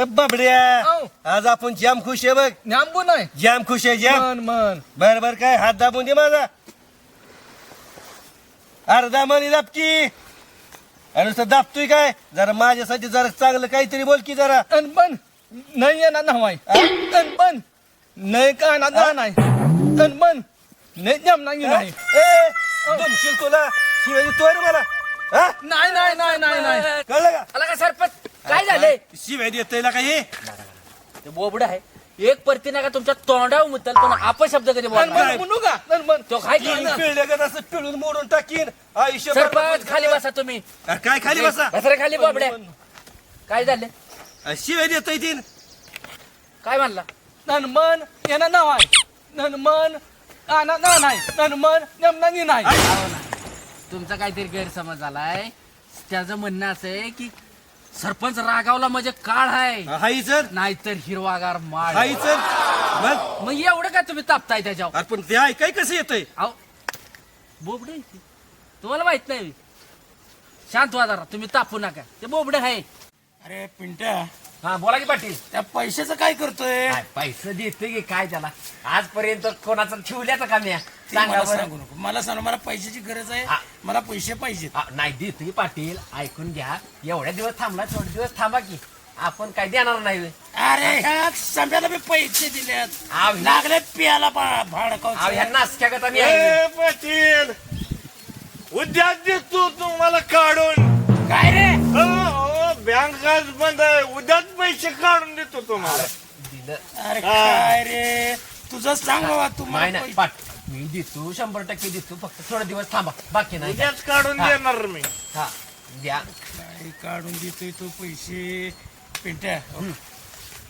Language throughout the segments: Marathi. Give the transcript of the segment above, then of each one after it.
बाबड्या औ. आज आपण जाम खुश आहे बघ. न्यामबू नाही जाम खुश आहे जाम. मन बर बर काय हात दाबून दे माझा. अर्धा मनी दाबकी. आणि नुसतं दाबतोय काय जरा माझ्यासाठी जरा चांगलं काहीतरी बोल की जरा. पण नाही येणार ना हवाय पण नाही का ना नाही पण नाही जमणार नाही ए दमशील तुला शिवाय देतोय रे मला. हा नाही नाही नाही नाही नाही कळलं का आला का सरपंच काय झालंय शिवाय देतोय का हे. ते बोबड आहे एक परती नका तुमच्या तोंडावर मुतल पण अपशब्द कधी बोलणार म्हणू का पण तो काय पिळलं का तसं पिळून मोडून टाकीन आयुष्य. सरपंच खाली बसा तुम्ही काय खाली बसा. बसरा खाली बोबड्या काय झालं शिवाय देतोय तीन. काय म्हणला ननमन येणार नाव आहे ननमन काना ना नाही ननमन नेमनानी नाही. तुमचा काहीतरी गैरसमज झालाय त्याचं म्हणणं असं आहे की सरपंच रागावला म्हणजे काळ आहे हाई सर नाहीतर हिरवागार माळ हाई सर मग मग एवढं काय तुम्ही तापताय त्याच्यावर अरे पण ते ऐकाय कसं येतंय. अहो बोबडे आहे ते. तुम्हाला माहित नाही शांत व्हा जरा तुम्ही तापू नका ते बोबडे आहे. अरे पिंट्या हा बोला की पाटील त्या पैशाचं काय करतोय पैसे देते की काय त्याला आजपर्यंत कोणाचं ठेवल्याचं का मी ते मला सांगू नको मला सांग मला पैशाची गरज आहे हा. मला पैसे पाहिजेत. नाही देते की पाटील ऐकून घ्या एवढ्या दिवस थांबला थोडे दिवस थांबा की आपण काय देणार नाही अरे ह्या संध्याला मी पैसे दिलेत आव. लागले पियाला ह्या भाडकाव नासक्यागत आम्ही आहे. पाटील उद्या देतो तुम्हाला काढून. काय रे बँक आज बंद आहे उद्याच पैसे काढून देतो तुम्हाला. दिलं अरे काय रे तुझं सांग बाबा तू मला नाही नाही पैसे- पाट मी देतो 100% देतो फक्त थोडे दिवस थांबा बाकी नाही उद्याच काढून हा. देणार मी. हा द्या काय काढून देतोय तो पैसे पिंट्या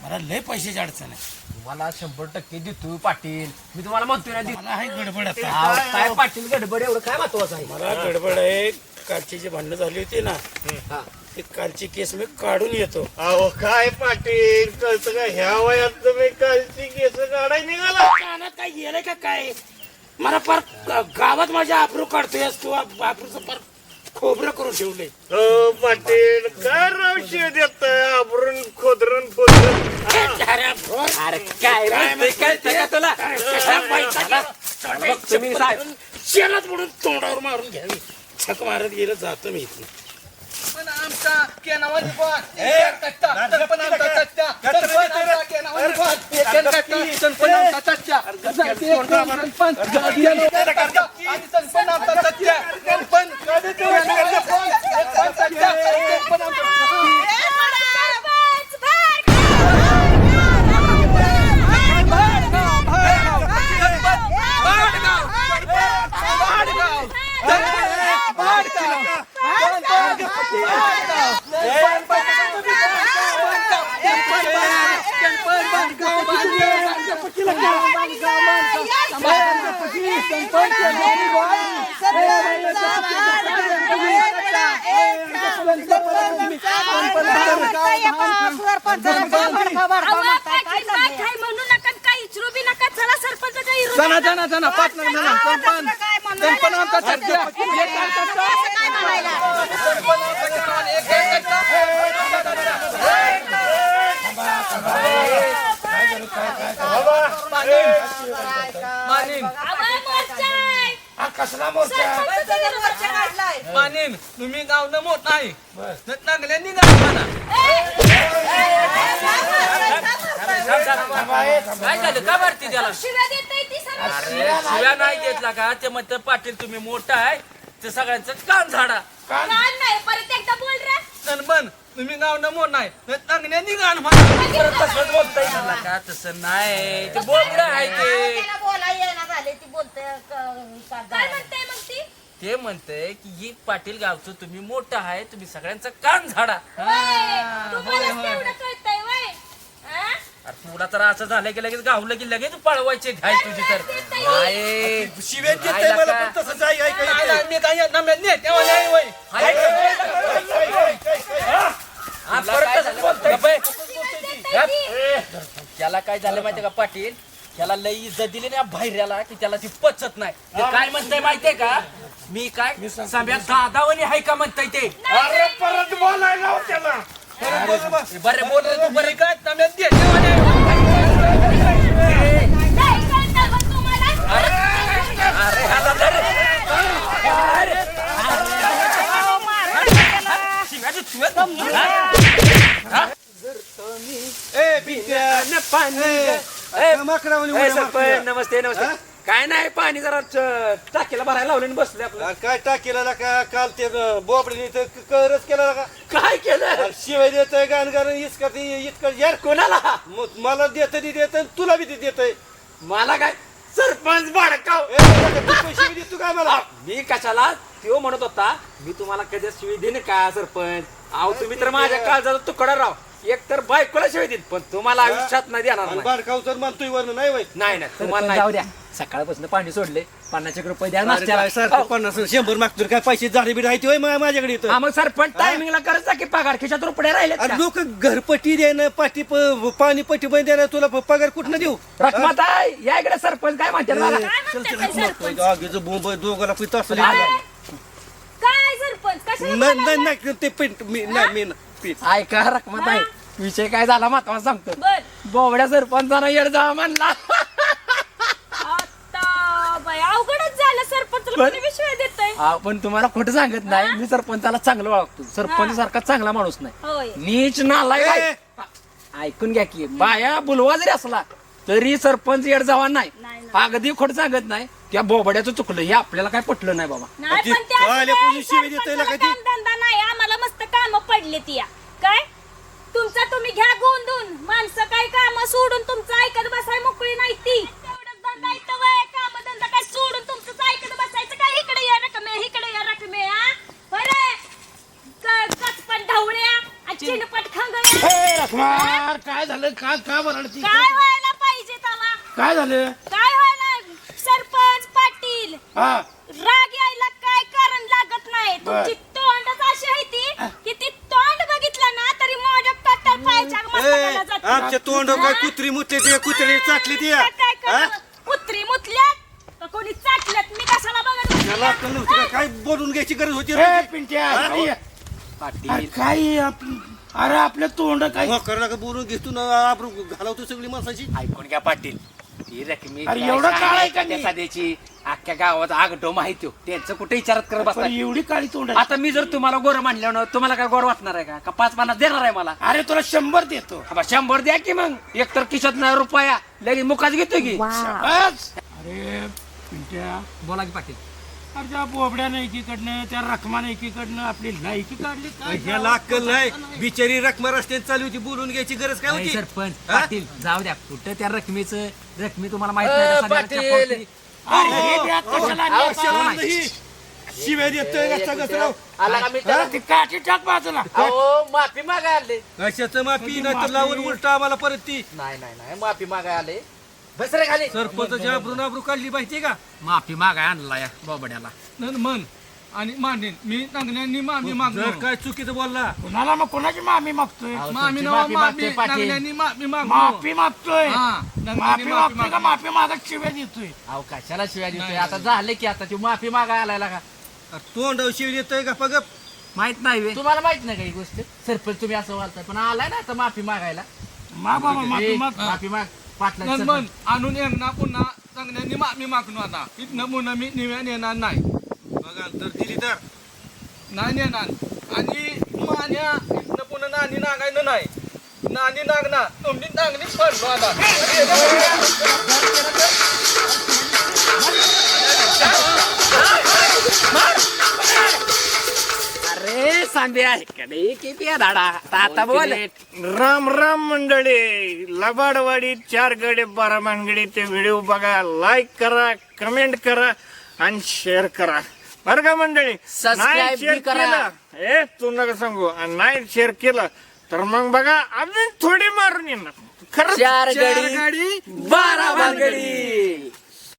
मला लय पैशाची अडचण आहे. तुम्हाला 100% देतो पाटील मी तुम्हाला म्हणतोय ना मला आहे गडबड आता अहो, काय पाटील गडबड एवढं काय महत्वाचं आहे मला गडबड आहे कालची जी भांडणं झाली होती ना हा. ती कालची केस मी काढून येतो. अहो काय पाटील कळतं का ह्या वयात तुम्ही कालची केस काढाय निघाला. कानात काय गेलंय का काय मला फार गावात माझ्या आबरू काढतोय तू आबरूचं फार खोबरं करून ठेवलंय. हो पाटील काय राव शिव देत आबरून खोदरून खोदरून. अरे काय म्हणतोय, कळतं का तुला तुम्ही साहेब शेणात म्हणून तोंडावर मारून घ्यावी छक मारत गेलं जातो मी इथून. पण आमचा केनावानी पण पण आमचा तत्त्या पण आमचा केनावानी पण आमचा तत्त्या कसला मोर्चा मानीन तुम्ही गाव न मोठ नाही नागल्यांनी गाव म्हणा काय झालं का भरती त्याला अरे शिव्या नाही घेतला का ते म्हणतं पाटील तुम्ही मोठा आहे ते सगळ्यांचं कान झाडा पण तुम्ही गाव न मोठ नाही नागल्यांनी गाण म्हणा तसंच बोलता येईल का तसं नाही ते बोबडं आहे ते म्हणतंय की ही पाटील गावचं तुम्ही मोठं आहे तुम्ही सगळ्यांचं कान झाडा तुला तर असं झालं की लगेच गावलं की लगेच पळवायचे घाय तुझी तर शिव्या देतोय मला पण तसंच आहे ऐकायचं. मी काय नाही तेव्हा नाही वय त्याला काय झालं माहितीये का पाटील त्याला लई इज्जत दिली ना बाहेरला की त्याला ती पचत नाही ते काय म्हणतंय माहितीये का मी काय सगळ्यात दादावणी आहे का म्हणताय ते अरे परत बोलायला लाव त्याला. बरे बोल रे तू बरे काय तम्या देवाने नाही कळतं मग तुम्हाला ए पिंट्या माकडावानी उड्या मारतोय. नमस्ते नमस्ते हा? काय नाही पाणी जरा टाकीला भरायला लावलं आणि बसले आपलं अरे काय टाकेला का काल ते बोबडीने करच केला का काय केलं अरे शिवाय देतोय गाण गाण इतकं यार कोणाला मग मला देत देत तुला बी देतोय मला काय सरपंच भडकाव पैसे बी देतो काय मला मी कशाला तो म्हणत होता मी तुम्हाला कधी शिवी देईन का सरपंच अहो तुम्ही तर माझ्या काळजाचा तुकडा राव एक तर बायकोला शिवी देईन पण तुम्हाला आयुष्यात नाही देणार नाही. बारकाव तर म्हणतोय वरण नाही वय नाही नाही तुम्हाला नाही. जाऊ द्या सकाळपासून पाणी सोडले 50 रुपये द्या अरे नाश्त्याला. काय सारखं 50-100 मागतो काय पैसे झाडे बी राहते होय माझ्याकडे इथं हा मग सरपंच टायमिंगला करायचा की पगार खिशात रुपये राहिले अरे लोक घरपट्टी देणं पाणी पट्टी बंद देणं तुला पगार कुठनं देऊ रखमात आहे या इकडे सरपंच काय म्हणते मला आगीचं बोंब दोघाला पित असं काय सरपंच कशाला बोलायला? नाही ते पिंट मी नाही मी पिंट ऐका रखमात आहे विषय काय झाला महत्वाचा सांगतो बर बोबड्या सरपंचानं येड जा म्हणला आता बाई अवघडच झालं सरपंचला कोणी विश्वास देतोय पण तुम्हाला खोटं सांगत नाही मी सरपंचाला चांगलं ओळखतो सरपंच सारखा चांगला माणूस नाही होय नीच नालाय ए! ऐकून घ्या की बाया बुलवा जरी असला तरी सरपंच येड जावा नाही नाही, अगदी खोट सांगत नाही त्या बोबड्याचं चुकलं हे आपल्याला काय पटलं नाही बाबा नाही ती पण त्या आल्यापासून शिवी देतोय ना सरपंचाला कधी? कामधंदा नाही आम्हाला मस्त काम पडले ती काय तुमचा तुम्ही घ्या गोंधून माणसं काय काम सोडून तुमचं ऐकत बसाय मोकळी नाही ती तेवढंच धंदा इथं वय काम धंदा काय सोडून तुमचं ऐकत बसायचं काय इकडे या रकमे इकडे या रकमे हा बरे कचपट ढवळ्या आणि चिनपट खंगळ्या काय झालं का का बरडती काय व्हायला पाहिजे त्याला काय झालं काय व्हायला सरपंच पाटील हा राग यायला काय कारण लागत नाही तुमची तोंडच अशी आहे ती की ती तोंड बघितलं ना तरी माझ्या कट्टर पायाच्या मस्तकाला जाते. आमच्या तोंड काय कुत्री मुतली ते कुत्री चाटली ती काय काय करणार? कुत्री मुतल्यात का कोणी चाटल्यात मी कशाला बघत बसली? त्याला अक्कल नव्हती का? काय बोलून घ्यायची गरज होती रे? काय अरे आपलं तोंड काय मोकरला का बोलून घेतो ना आपण घालवतो सगळी माणसाची ऐकून घ्या पाटील ही रकमी अरे एवढं काळ आहे का मी? सध्याची अख्ख्या गावात आगडो माहिती हो त्यांचं कुठे विचारत करत बसता एवढी काळी तोंड आता मी जर तुम्हाला गोर मानलं ना तुम्हाला काय गोर वाटणार आहे का 5-50 देणार आहे मला अरे तुला 100 देतो 100 द्या की मग एक तर खिशात नाही रुपया लगेच मुखात घेतो की बस. अरे पिंट्या बोला की पाटील अरे त्या बोबड्यानं एकीकडनं त्या रखमानं एकीकडनं आपली लायकी काढली काय ह्याला अक्कल नाही बिचारी रकमा रस्त्याने चालू होती बोलून घ्यायची गरज काय होती सरपंच हा? पाटील जाऊ द्या कुठं त्या रकमेची तुम्हाला माहित नाही का? पाटील. पावती. अरे हे द्या कशाला आणलं? कशाला आणलं ही? शिव्या देतोय कसा कसा आला का मी त्याला ती काठी टाक बाजूला अहो माफी मागाय आले कशाचं माफी नाही तर लावून उलट आम्हाला परत ती नाही माफी मागाय आले बस रे खाली सरपंचाच्या आबरू काढली माहितीये का माफी मागाय आणला या बोबड्याला मन आणि मानेन मी नांगण्यांनी माफी मागलो जर काय चुकीचं बोलला कोणाला मग कोणाची माफी मागतोय मामी माफी मागतोय पाटील नांगण्यांनी माफी मागलो माफी मागतोय हा, माफी माफी मागतोय का माफी मागत शिव्या देतोय अहो कशाला शिवाय देतोय आता झाले की आता ती माफी मागाय आलाय का तोंड शिव देतोय का पगप माहित नाही वे तुम्हाला माहित नाही का ही गोष्ट सरपंच तुम्ही असं बोलताय पण आलाय ना आता माफी मागायला माग बाबा माफी माग माफी माग पाटला मन आणून येणार पुन्हा चांगल्यानी माफी मागणं आता इथनं पुन्हा मी निव्यान येणार नाही बघा तर दिली तर नाही येणार आणि मान्या इथनं पुन्हा नानी नागायनं नाही नानी नागना तुम्ही नागणी पडलो आता अरे सांबे आहे का नाही किती आहे धाडा आता बोल राम राम मंडळी लबाडवाडी 4 गडे 12 मानगडी ते व्हिडिओ बघा लाईक करा कमेंट करा आणि शेअर करा बरं का मंडळी Subscribe नाही बी शेअर करा. केलं तू नका सांगू आणि नाही शेअर केलं तर मग बघा अजून थोडी मारून येणार खरंच 4 4 गडी, गाडी 12 भानगडी